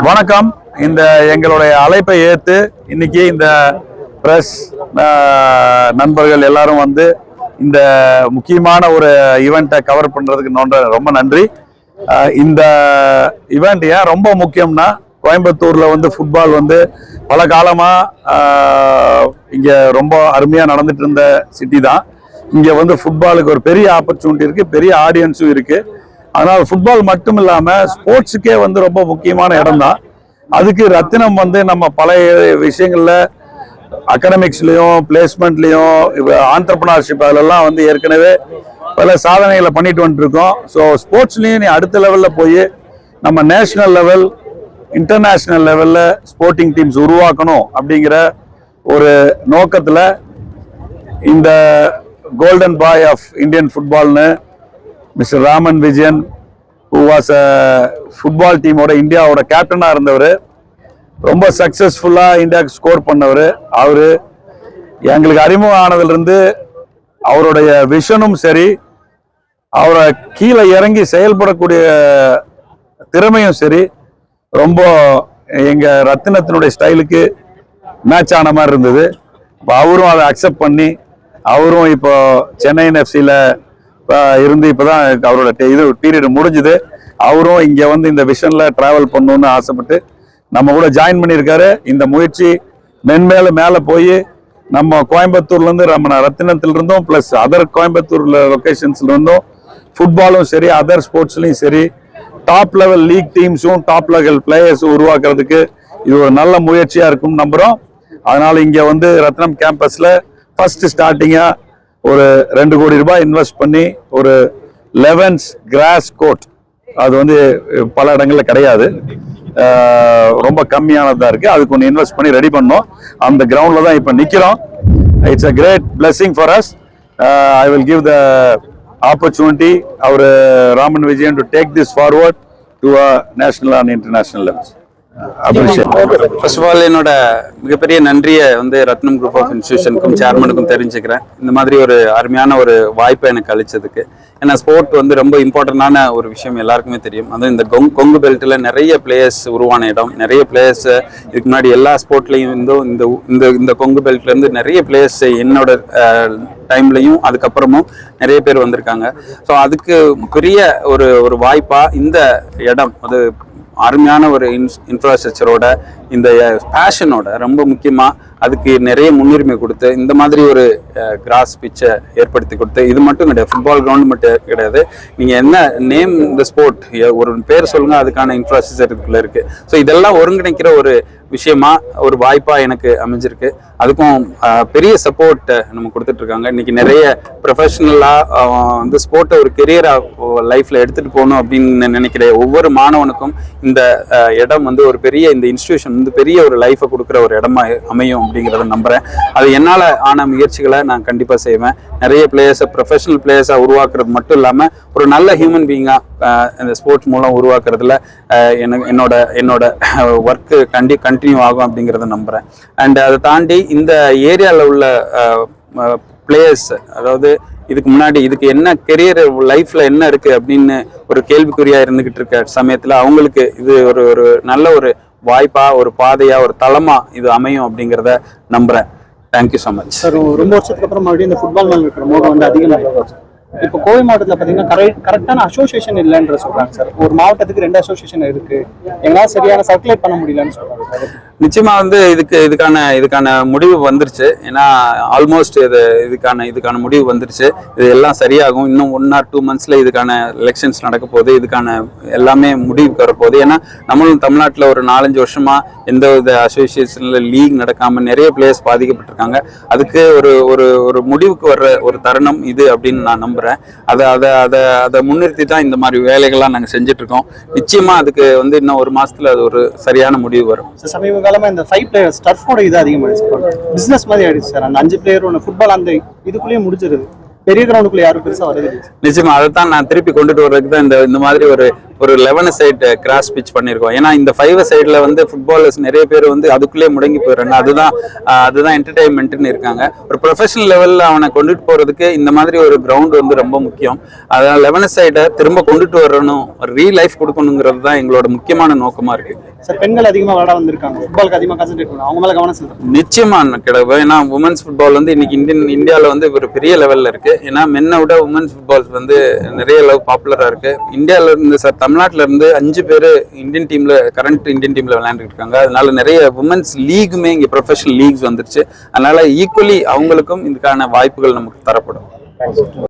வணக்கம். இந்த எங்களுடைய அழைப்பை ஏற்று இன்னைக்கு இந்த பிரஸ் நண்பர்கள் எல்லாரும் வந்து இந்த முக்கியமான ஒரு ஈவெண்ட்டை கவர் பண்றதுக்கு ரொம்ப நன்றி. இந்த ஈவெண்ட் ஏன் ரொம்ப முக்கியம்னா, கோயம்புத்தூர்ல வந்து ஃபுட்பால் வந்து பல காலமா இங்க ரொம்ப அருமையா நடந்துட்டு இருந்த சிட்டி தான். இங்க வந்து ஃபுட்பாலுக்கு ஒரு பெரிய ஆப்பர்ச்சுனிட்டி இருக்கு, பெரிய ஆடியன்ஸும் இருக்கு. அதனால ஃபுட்பால் மட்டும் இல்லாம ஸ்போர்ட்ஸுக்கே வந்து ரொம்ப முக்கியமான இடம் தான். அதுக்கு ரத்தினம் வந்து நம்ம பல விஷயங்கள்ல அகாடமிக்ஸ்லயும் பிளேஸ்மெண்ட்லயும் ஆண்டர்பிரினர்ஷிப் அதெல்லாம் வந்து ஏற்கனவே பல சாதனைகளை பண்ணிட்டு வந்துருக்கோம். ஸோ ஸ்போர்ட்ஸ்லயும் நீ அடுத்த லெவல்ல போய் நம்ம நேஷனல் லெவல் இன்டர்நேஷனல் லெவல்ல ஸ்போர்ட்டிங் டீம்ஸ் உருவாக்கணும் அப்படிங்கிற ஒரு நோக்கத்துல இந்த கோல்டன் பாய் ஆஃப் இந்தியன் ஃபுட்பால்னு mister Raman Vijayan, who was a football டீமோட இந்தியாவோட கேப்டனா இருந்தவர், ரொம்ப சக்சஸ்ஃபுல்லா இந்தியாவுக்கு ஸ்கோர் பண்ணவர். அவரு எங்களுக்கு அறிமுகம் ஆனதுலேருந்து அவருடைய விஷனும் சரி, அவரை கீழே இறங்கி செயல்படக்கூடிய திறமையும் சரி, ரொம்ப எங்க ரத்தினத்தினுடைய ஸ்டைலுக்கு மேட்ச் ஆன மாதிரி இருந்தது. அவரும் அதை அக்செப்ட் பண்ணி அவரும் இப்போ சென்னை எஃப்சியில இருந்து இப்பதான் அவரோட இது பீரியட் முடிஞ்சுது. அவரும் இங்க வந்து இந்த விஷன்ல டிராவல் பண்ணணும்னு ஆசைப்பட்டு நம்ம கூட ஜாயின் பண்ணியிருக்காரு. இந்த முயற்சி மென்மேல மேல போய் நம்ம கோயம்புத்தூர்ல இருந்து நம்ம ரத்தினத்துல இருந்தும் பிளஸ் அதர் கோயம்புத்தூர்ல லொகேஷன்ஸ்ல இருந்தும் ஃபுட்பாலும் சரி அதர் ஸ்போர்ட்ஸ்லயும் சரி டாப் லெவல் லீக் டீம்ஸும் டாப் லெவல் பிளேயர்ஸும் உருவாக்குறதுக்கு இது ஒரு நல்ல முயற்சியா இருக்கும் நம்புறோம். அதனால இங்க வந்து ரத்னம் கேம்பஸ்ல ஃபர்ஸ்ட் ஸ்டார்டிங்கா ஒரு 2 கோடி ரூபாய் இன்வெஸ்ட் பண்ணி ஒரு 11 கிராஸ் கோர்ட், அது வந்து பல இடங்கள்ல கிடையாது, ரொம்ப கம்மியானதா இருக்கு. அதுக்கு ஒன்று இன்வெஸ்ட் பண்ணி ரெடி பண்ணோம். அந்த கிரவுண்ட்ல தான் இப்ப நிக்கிறோம். It's a great blessing for us. I will give the opportunity our Raman Vijayan to take this forward to a national and international levels. First of all என்னோட மிகப்பெரிய நன்றியை வந்து ரத்னம் குரூப் ஆஃப் இன்ஸ்டிடியூஷனுக்கும் சேர்மனுக்கும் தெரிஞ்சுக்கிறேன். இந்த மாதிரி ஒரு அருமையான ஒரு வாய்ப்பை எனக்கு அளிச்சதுக்கு. ஏன்னா ஸ்போர்ட் வந்து ரொம்ப இம்பார்ட்டண்டான ஒரு விஷயம் எல்லாருக்குமே தெரியும். அதுவும் இந்த கொங்கு பெல்ட்டில் நிறைய பிளேயர்ஸ் உருவான இடம். நிறைய பிளேயர்ஸ் இதுக்கு முன்னாடி எல்லா ஸ்போர்ட்லையும் இருந்தும் இந்த கொங்கு பெல்ட்லேருந்து நிறைய பிளேயர்ஸ் என்னோட டைம்லையும் அதுக்கப்புறமும் நிறைய பேர் வந்திருக்காங்க. ஸோ அதுக்கு பெரிய ஒரு வாய்ப்பாக இந்த இடம், அது அருமையான ஒரு இன்ஃப்ராஸ்ட்ரக்சரோட இந்த பேஷனோட ரொம்ப முக்கியமாக அதுக்கு நிறைய முன்னுரிமை கொடுத்து இந்த மாதிரி ஒரு கிராஸ் பிச்சை ஏற்படுத்தி கொடுத்து, இது மட்டும் கிடையாது, ஃபுட்பால் கிரவுண்ட் மட்டும் கிடையாது, நீங்கள் என்ன நேம் இந்த ஸ்போர்ட் ஒரு பேர் சொல்லுங்கள், அதுக்கான இன்ஃப்ராஸ்ட்ரக்சர் இதுக்குள்ள இருக்குது. ஸோ இதெல்லாம் ஒருங்கிணைக்கிற ஒரு விஷயமா ஒரு வாய்ப்பாக எனக்கு அமைஞ்சிருக்கு. அதுக்கும் பெரிய சப்போர்ட் நம்ம கொடுத்துட்ருக்காங்க. இன்றைக்கி நிறைய ப்ரொஃபஷ்னலாக வந்து ஸ்போர்ட்டை ஒரு கெரியராக லைஃப்பில் எடுத்துகிட்டு போகணும் அப்படின்னு நினைக்கிற ஒவ்வொரு மாணவனுக்கும் இந்த இடம் வந்து ஒரு பெரிய, இந்த இன்ஸ்டிடியூஷன் வந்து பெரிய ஒரு லைஃப்பை கொடுக்குற ஒரு இடமா அமையும் அப்படிங்கிறத நம்புகிறேன். அது என்னால் ஆன முயற்சிகளை நான் கண்டிப்பாக செய்வேன். நிறைய பிளேயர்ஸை ப்ரொஃபஷனல் பிளேயர்ஸாக உருவாக்குறது மட்டும் இல்லாமல் ஒரு நல்ல ஹியூமன் பீயிங்காக இந்த ஸ்போர்ட்ஸ் மூலம் உருவாக்குறதுல என்னோட ஒர்க்கு கண்டினியூ ஆகும் அப்படிங்கிறத நம்புகிறேன். அண்ட் அதை தாண்டி இந்த ஏரியாவில் உள்ள பிளேயர்ஸ், அதாவது இதுக்கு முன்னாடி இதுக்கு என்ன கெரியர் லைஃப்பில் என்ன இருக்குது அப்படின்னு ஒரு கேள்விக்குறியாக இருந்துக்கிட்டு இருக்க சமயத்தில் அவங்களுக்கு இது ஒரு நல்ல ஒரு வாய்ப்பாக, ஒரு பாதையாக, ஒரு தளமாக இது அமையும் அப்படிங்கிறத நம்புகிறேன். Thank you so much sir. ரொம்ப வருஷத்துக்கு அப்புறம் மறுபடியும் இந்த ஃபுட்பால் மேலே இருக்கிற மோகம் வந்து அதிகமாக. இப்போ கோவை மாவட்டத்தில் பார்த்தீங்கன்னா கரெக்டான அசோசியேஷன் இல்லைன்ற சொல்கிறாங்க சார். ஒரு மாவட்டத்துக்கு 2 அசோசியேஷன் இருக்குது, எங்களால் சரியான சர்க்குலேட் பண்ண முடியலன்னு சொல்கிறாங்க சார். நிச்சயமா வந்து இதுக்கான முடிவு வந்துருச்சு. ஏன்னா ஆல்மோஸ்ட் இதுக்கான முடிவு வந்துருச்சு. இது எல்லாம் சரியாகும். இன்னும் 1 or 2 monthsல இதுக்கான எலெக்ஷன்ஸ் நடக்க போகுது. இதுக்கான எல்லாமே முடிவுக்கு வரப்போகுது. ஏன்னா நம்மளும் தமிழ்நாட்டில் ஒரு 4-5 வருஷமா எந்த வித அசோசியேஷன்ல லீக் நடக்காம நிறைய பிளேயர்ஸ் பாதிக்கப்பட்டிருக்காங்க. அதுக்கு ஒரு முடிவுக்கு வர்ற ஒரு தருணம் இது அப்படின்னு நான் நம்புறேன். அதை முன்னிறுத்தி தான் இந்த மாதிரி வேலைகள்லாம் நாங்கள் செஞ்சுட்டு இருக்கோம். நிச்சயமா அதுக்கு வந்து இன்னும் 1 மாசத்துல அது ஒரு சரியான முடிவு வரும். சமீப காலமா இந்த 5 பிளேயர்ஸ் டர்ஃபோட இது அதிகமாகிடுச்சு. பிசினஸ் மாதிரி ஆயிடுச்சு சார். அந்த 5 பிளேயர் ஒன்று ஃபுட்பால் அந்த இதுக்குள்ளேயே முடிச்சிருது. பெரிய கிரவுண்டுக்குள்ள யாரும் பெருசா வருது. நிச்சயமா அதைத்தான் நான் திருப்பி கொண்டுட்டு வர்றதுக்கு தான் இந்த மாதிரி ஒரு ஒரு 11 சைட் கிராஸ் பிச் பண்ணியிருக்கோம். ஏன்னா இந்த 5 சைடில் வந்து ஃபுட்பாலர்ஸ் நிறைய பேர் வந்து அதுக்குள்ளேயே முடங்கி போயிடுறாங்க. அதுதான் என்டர்டைன்மெண்ட்னு இருக்காங்க. ஒரு ப்ரொஃபஷனல் லெவலில் அவனை கொண்டுட்டு போகிறதுக்கு இந்த மாதிரி ஒரு கிரவுண்ட் வந்து ரொம்ப முக்கியம். அதனால் 11 சைடை திரும்ப கொண்டுட்டு வரணும், ஒரு லைஃப் கொடுக்கணுங்கிறது தான் எங்களோட முக்கியமான நோக்கமாக இருக்குது. சார், பெண்கள் அதிகமாக விளையாட வந்திருக்காங்க, ஃபுட்பாலுக்கு அதிகமாக கான்சென்ட்ரேட் பண்ணணும், அவங்க மேலே கவனம் செலுத்தணும். நிச்சயமா கிடையாது. ஏன்னா உமன்ஸ் ஃபுட்பால் வந்து இன்னைக்கு இந்தியாவில் வந்து ஒரு பெரிய லெவலில் இருக்கு. ஏன்னா மென்னை விட உமன்ஸ் ஃபுட்பால் வந்து நிறைய அளவு பாப்புலராக இருக்கு. இந்தியாவில இருந்து தமிழ்நாட்டில இருந்து 5 பேர் கரண்ட் இந்தியன் டீம்ல விளையாண்டுட்டு இருக்காங்க. அதனால நிறைய உமன்ஸ் லீக்குமே இங்கே ப்ரொஃபஷனல் லீக்ஸ் வந்துருச்சு. அதனால ஈக்குவலி அவங்களுக்கும் இதுக்கான வாய்ப்புகள் நமக்கு தரப்படும்.